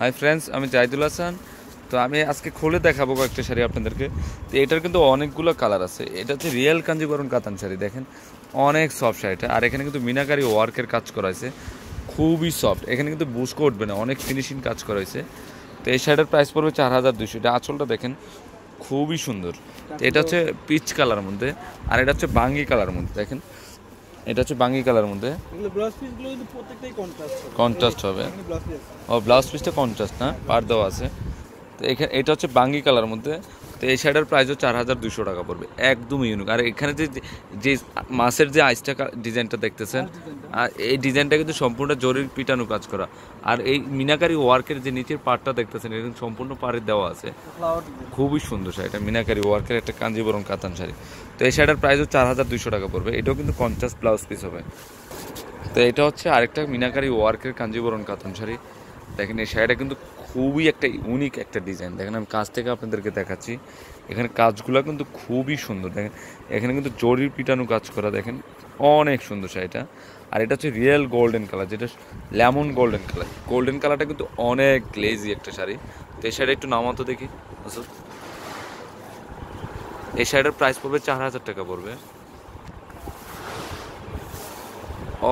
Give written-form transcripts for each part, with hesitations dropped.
Hi friends, আমি জাহিদুল হাসান। তো আমি আজকে খুলে দেখাবো কয়েকটা শাড়ি আপনাদেরকে। তো এটার কিন্তু অনেকগুলো কালার আছে। এটা হচ্ছে রিয়েল কাঞ্জিবরম কাতান শাড়ি, দেখেন অনেক সফট শাড়িটা। আর এখানে কিন্তু মিনাকারি ওয়ার্কের কাজ করা হয়েছে, খুবই সফট। এখানে কিন্তু বুস্কো উঠবে না, অনেক ফিনিশিং কাজ করা হয়েছে। তো এই শাড়িটার প্রাইস পড়বে 4200। এটা আঁচলটা দেখেন খুবই সুন্দর। তো এটা হচ্ছে পিচ কালার মধ্যে, আর এটা হচ্ছে বাঙ্গি কালার মধ্যে। দেখেন এটা হচ্ছে বাঙ্গি কালার মধ্যে, কন্ট্রাস্ট হবে। ও ব্লাউজ পিসটা কন্ট্রাস্ট না, পার দেওয়া আছে। তো এখানে এটা হচ্ছে বাঙ্গি কালার মধ্যে। তো এই শাড়িটার প্রাইসও 4200 টাকা পড়বে, একদম ইউনিক। আর এখানে যে যে মাছের যে আইসটা ডিজাইনটা দেখতেছেন, আর এই ডিজাইনটা কিন্তু সম্পূর্ণ জরির পিটানো কাজ করা। আর এই মিনাকারি ওয়ার্কের যে নিচের পাড়টা দেখতেছেন, এটা কিন্তু সম্পূর্ণ পাড়ে দেওয়া আছে। খুবই সুন্দর শাড়িটা, মিনাকারি ওয়ার্কের একটা কাঞ্জিবরম কাতান শাড়ি। তো এই শাড়িটার প্রাইসও 4200 টাকা পড়বে। এটাও কিন্তু কন্ট্রাস্ট ব্লাউজ পিস হবে। তো এটা হচ্ছে আরেকটা মিনাকারি ওয়ার্কের কাঞ্জিবরম কাতান শাড়ি। দেখেন এই শাড়িটা কিন্তু খুবই একটা ইউনিক একটা ডিজাইন। দেখেন আমি কাছ থেকে আপনাদেরকে দেখাচ্ছি, এখানে কাজগুলো কিন্তু খুবই সুন্দর। দেখেন এখানে কিন্তু জরির পিটানো কাজ করা, দেখেন অনেক সুন্দর শাড়িটা। আর এটা হচ্ছে রিয়েল গোল্ডেন কালার, যেটা লেমন গোল্ডেন কালার। গোল্ডেন কালারটা কিন্তু অনেক গ্লেজি একটা শাড়ি। তো এই শাড়িটা একটু নামাতো দেখি। এই শাড়িটার প্রাইস পড়বে 4000 টাকা পড়বে,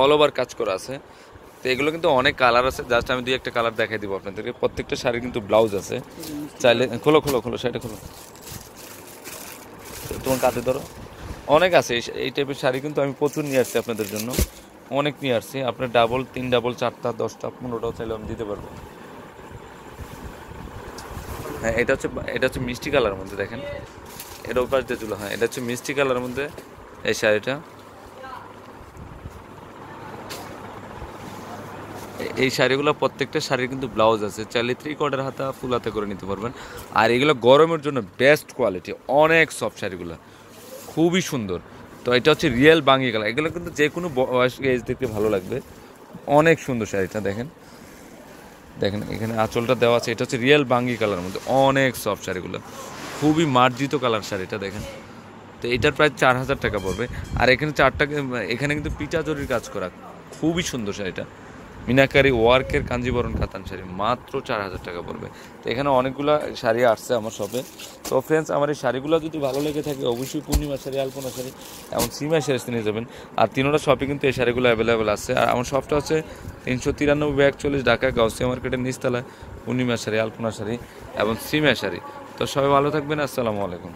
অল ওভার কাজ করা আছে। তো এগুলো কিন্তু অনেক কালার আছে, জাস্ট আমি দুই একটা কালার দেখাই দিব আপনাদেরকে। প্রত্যেকটা শাড়ি কিন্তু ব্লাউজ আছে, চাইলে খোলো খোলো খোলো শাড়িটা খোলো, তোমার কাঁধে ধরো। অনেক আছে এই টাইপের শাড়ি, কিন্তু আমি প্রচুর নিয়ে আসছি আপনাদের জন্য, অনেক নিয়ে আসছি। আপনার ডাবল 3 ডাবল 4টা 10টা 15টাও চাইলে আমি দিতে পারবো। হ্যাঁ এটা হচ্ছে মিষ্টি কালার মধ্যে, দেখেন এটা ওপাশ দিয়ে তুলো। হ্যাঁ এটা হচ্ছে মিষ্টি কালারের মধ্যে এই শাড়িটা। এই শাড়িগুলো প্রত্যেকটা শাড়ির কিন্তু ব্লাউজ আছে, চাইলে 3/4 হাতা ফুল হাতে করে নিতে পারবেন। আর এগুলো গরমের জন্য বেস্ট কোয়ালিটি, অনেক সফট শাড়িগুলো, খুবই সুন্দর। তো এটা হচ্ছে রিয়েল বাঙ্গি কালার। এগুলো কিন্তু যে কোনো বয়স এজ দেখতে ভালো লাগবে, অনেক সুন্দর শাড়িটা। দেখেন দেখেন এখানে আঁচলটা দেওয়া আছে। এটা হচ্ছে রিয়েল বাঙ্গি কালার মধ্যে, অনেক সফট শাড়িগুলো, খুবই মার্জিত কালার শাড়িটা। দেখেন তো এটার প্রায় 4000 টাকা পড়বে। আর এখানে এখানে কিন্তু পিটা জরির কাজ করা, খুবই সুন্দর শাড়িটা। মিনাকারি ওয়ার্কের কাঞ্জিবরম কাতান শাড়ি মাত্র 4000 টাকা পড়বে। তো এখানে অনেকগুলো শাড়ি আসছে আমার শপে। তো ফ্রেন্ডস, আমার এই শাড়িগুলো যদি ভালো লেগে থাকে, অবশ্যই পূর্ণিমা শাড়ি, আলপনা শাড়ি এবং সিমা শাড়ি নিয়ে যাবেন। আর তিনোটা শপে কিন্তু এই শাড়িগুলো অ্যাভেলেবেল আছে। আর আমার শপটা হচ্ছে 393/41 ঢাকা গাউসিয়া মার্কেটের নিচতলায়। পূর্ণিমা শাড়ি, আলপনা শাড়ি এবং সিমা শাড়ি। তো সবাই ভালো থাকবেন, আসসালামু আলাইকুম।